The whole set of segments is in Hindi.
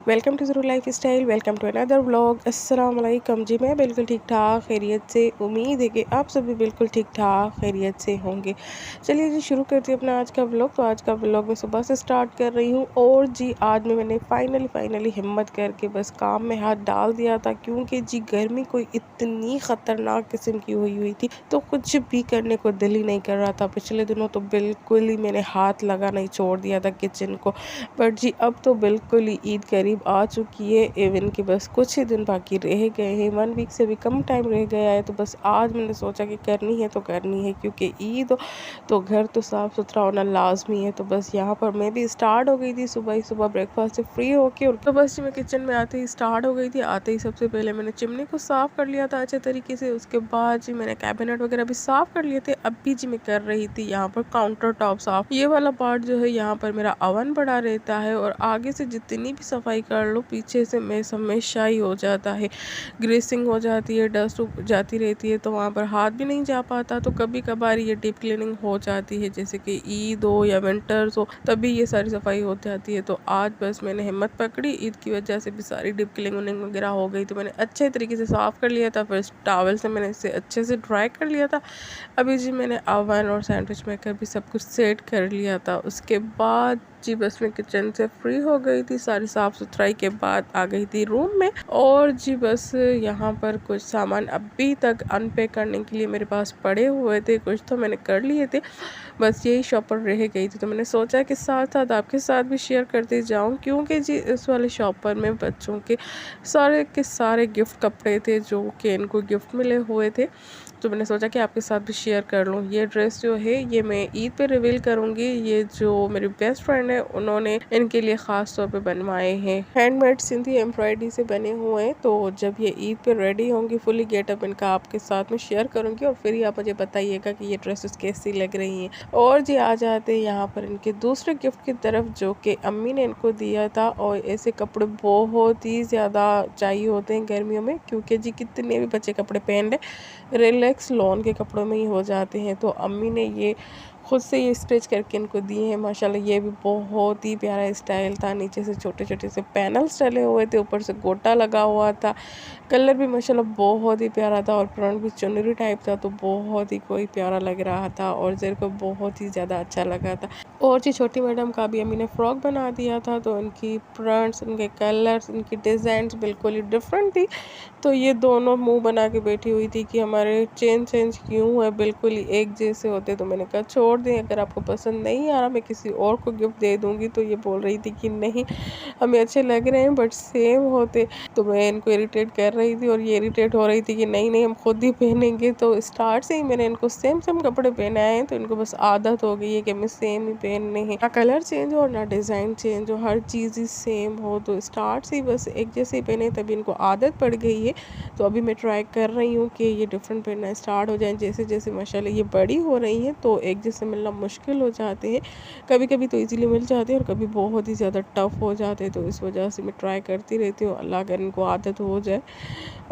वेलकम टू ज़रूर life style. Welcome to another vlog. अस्सलाम वालेकुम जी। मैं बिल्कुल ठीक ठाक खैरियत से, उम्मीद है कि आप सभी बिल्कुल ठीक ठाक खैरियत से होंगे। चलिए जी शुरू करती हूँ अपना आज का व्लॉग। तो आज का व्लॉग मैं सुबह से स्टार्ट कर रही हूँ और जी आज मैंने फाइनली हिम्मत करके बस काम में हाथ डाल दिया था, क्योंकि जी गर्मी कोई इतनी ख़तरनाक किस्म की हुई थी तो कुछ भी करने को दिल ही नहीं कर रहा था। पिछले दिनों तो बिल्कुल ही मैंने हाथ लगा नहीं छोड़ दिया था किचन को, बट जी अब तो बिल्कुल ही ईद करीब आ चुकी है। इवन कि बस कुछ ही दिन बाकी रह गए हैं, 1 वीक से भी कम टाइम रह गया है। तो बस आज मैंने सोचा कि करनी है तो करनी है, क्योंकि ईद तो घर तो साफ़ सुथरा होना लाजमी है। तो बस यहाँ पर मैं भी स्टार्ट हो गई थी सुबह ही सुबह ब्रेकफास्ट से फ्री होके, और तो बस मैं किचन में आते ही स्टार्ट हो गई थी। आते ही सबसे पहले मैंने चिमनी को साफ़ कर लिया था अच्छे तरीके से। उसके बाद जी मैंने कैबिनेट वगैरह भी साफ़ कर लिए थे। अब भी जी मैं कर रही थी यहाँ पर काउंटर टॉप साफ़। ये वाला पार्ट जो है यहाँ पर मेरा ओवन पड़ा रहता है, और आगे से जितनी भी सफाई कर लो पीछे से मैं हमेशा ही हो जाता है, ग्रीसिंग हो जाती है, डस्ट जाती रहती है, तो वहाँ पर हाथ भी नहीं जा पाता। तो कभी कभार ये डीप क्लीनिंग हो जाती है, जैसे कि ईद हो या विंटर्स हो, तभी ये सारी सफाई हो जाती है। तो आज बस मैंने हिम्मत पकड़ी, ईद की वजह से भी सारी डीप क्लीनिंग वगैरह हो गई, तो मैंने अच्छे तरीके से साफ़ कर लिया था। फिर टॉवल से मैंने इसे अच्छे से ड्राई कर लिया था। अभी जी मैंने ओवन और सैंडविच मेकर भी सब कुछ सेट कर लिया था। उसके बाद जी बस मैं किचन से फ्री हो गई थी, सारी साफ़ सुथराई के बाद आ गई थी रूम में। और जी बस यहाँ पर कुछ सामान अभी तक अनपैक करने के लिए मेरे पास पड़े हुए थे, कुछ तो मैंने कर लिए थे, बस यही शॉप पर रह गई थी। तो मैंने सोचा कि साथ साथ आपके साथ भी शेयर करते जाऊँ, क्योंकि जी इस वाले शॉप पर में बच्चों के सारे गिफ्ट कपड़े थे जो कि इनको गिफ्ट मिले हुए थे। तो मैंने सोचा कि आपके साथ भी शेयर कर लूँ। ये ड्रेस जो है ये मैं ईद पे रिवील करूँगी। ये जो मेरी बेस्ट फ्रेंड है उन्होंने इनके लिए ख़ास तौर पे बनवाए हैं, हैंडमेड सिंधी एम्ब्रॉयडरी से बने हुए हैं। तो जब ये ईद पे रेडी होंगी फुली गेटअप इनका आपके साथ में शेयर करूँगी, और फिर ही आप मुझे बताइएगा कि ये ड्रेसेस कैसी लग रही हैं। और जी आ जाते हैं यहाँ पर इनके दूसरे गिफ्ट की तरफ, जो कि अम्मी ने इनको दिया था। और ऐसे कपड़े बहुत ही ज़्यादा चाहिए होते हैं गर्मियों में, क्योंकि जी कितने भी बच्चे कपड़े पहन ले रिलैक्स लॉन के कपड़ों में ही हो जाते हैं। तो अम्मी ने ये खुद से ये स्टिच करके इनको दिए हैं। माशाल्लाह ये भी बहुत ही प्यारा स्टाइल था, नीचे से छोटे छोटे से पैनल्स डले हुए थे, ऊपर से गोटा लगा हुआ था। कलर भी माशाल्लाह बहुत ही प्यारा था, और फ्रंट भी चुनरी टाइप था, तो बहुत ही कोई प्यारा लग रहा था, और जेर को बहुत ही ज़्यादा अच्छा लगा था। और जी छोटी मैडम का भी अम्मी ने फ्रॉक बना दिया था, तो इनकी फ्रंट्स, इनके कलर्स, इनकी डिज़ाइंस बिल्कुल ही डिफरेंट थी। तो ये दोनों मुंह बना के बैठी हुई थी कि हमारे चेंज क्यों है, बिल्कुल ही एक जैसे होते। तो मैंने कहा छोड़ दें, अगर आपको पसंद नहीं आ रहा मैं किसी और को गिफ्ट दे दूंगी। तो ये बोल रही थी कि नहीं हमें अच्छे लग रहे हैं बट सेम होते। तो मैं इनको इरिटेट कर रही थी, और ये इरिटेट हो रही थी कि नहीं हम खुद ही पहनेंगे। तो स्टार्ट से ही मैंने इनको सेम कपड़े पहनाए हैं, तो इनको बस आदत हो गई है कि हमें सेम ही पहनने हैं, ना कलर चेंज हो ना डिज़ाइन चेंज हो, हर चीज़ ही सेम हो। तो स्टार्ट से ही बस एक जैसे ही पहने, तभी इनको आदत पड़ गई है। तो अभी मैं ट्राई कर रही हूँ कि ये डिफरेंट पहनना स्टार्ट हो जाए। जैसे जैसे माशाल्लाह ये बड़ी हो रही हैं तो एक जैसे मिलना मुश्किल हो जाते हैं, कभी कभी तो इजीली मिल जाते हैं और कभी बहुत ही ज़्यादा टफ हो जाते हैं। तो इस वजह से मैं ट्राई करती रहती हूँ, अल्लाह अगर इनको आदत हो जाए।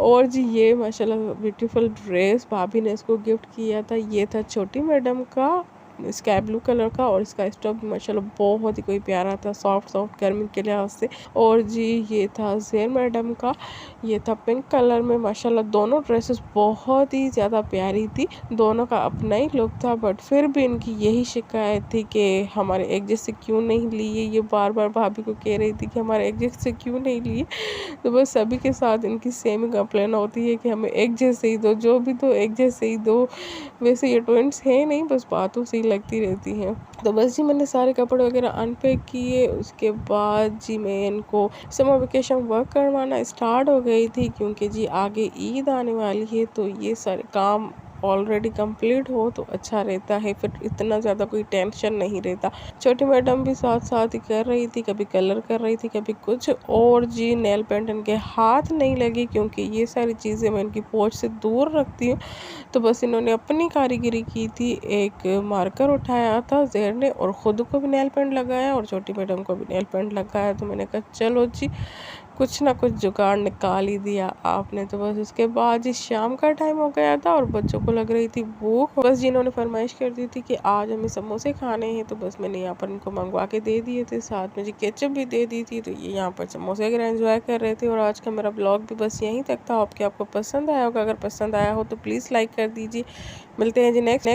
और जी ये माशाल्लाह ब्यूटीफुल ड्रेस भाभी ने इसको गिफ्ट किया था। ये था छोटी मैडम का स्काई ब्लू कलर का, और इसका स्टफ माशाल्लाह बहुत ही कोई प्यारा था, सॉफ्ट गर्मी के लिहाज से। और जी ये था ज़ेर मैडम का, ये था पिंक कलर में। माशाल्लाह दोनों ड्रेसेस बहुत ही ज़्यादा प्यारी थी, दोनों का अपना ही लुक था। बट फिर भी इनकी यही शिकायत थी कि हमारे एक जैसे क्यों नहीं लिए। ये बार बार भाभी को कह रही थी कि हमारे एक जैसे क्यों नहीं लिए। तो बस सभी के साथ इनकी सेम ही कंप्लेन होती है कि हमें एक जैसे ही दो, जो भी दो एक जैसे ही दो। वैसे ये ट्विंस है नहीं, बस बातों से ही लगती रहती हैं। तो बस जी मैंने सारे कपड़े वगैरह अनपैक किए। उसके बाद जी मैं इनको समर वेकेशन वर्क करवाना स्टार्ट हो गई थी, क्योंकि जी आगे ईद आने वाली है। तो ये सारे काम ऑलरेडी कंप्लीट हो तो अच्छा रहता है, फिर इतना ज़्यादा कोई टेंशन नहीं रहता। छोटी मैडम भी साथ साथ ही कर रही थी, कभी कलर कर रही थी कभी कुछ। और जी नेल पेंट इनके हाथ नहीं लगी, क्योंकि ये सारी चीज़ें मैं इनकी पहुंच से दूर रखती हूँ। तो बस इन्होंने अपनी कारीगरी की थी, एक मार्कर उठाया था ज़ेर ने, और ख़ुद को भी नेल पेंट लगाया और छोटी मैडम को भी नेल पेंट लगाया। तो मैंने कहा चलो जी कुछ ना कुछ जुगाड़ निकाल ही दिया आपने। तो बस उसके बाद जी शाम का टाइम हो गया था और बच्चों को लग रही थी भूख, बस जिन्होंने फरमाइश कर दी थी कि आज हमें समोसे खाने हैं, तो बस मैंने यहाँ पर इनको मंगवा के दे दिए थे, साथ में जी केचप भी दे दी थी। तो ये यहाँ पर समोसे वगैरह एंजॉय कर रहे थे। और आज का मेरा ब्लॉग भी बस यहीं तक था। आपको पसंद आया होगा, अगर पसंद आया हो तो प्लीज़ लाइक कर दीजिए। मिलते हैं जी नेक्स्ट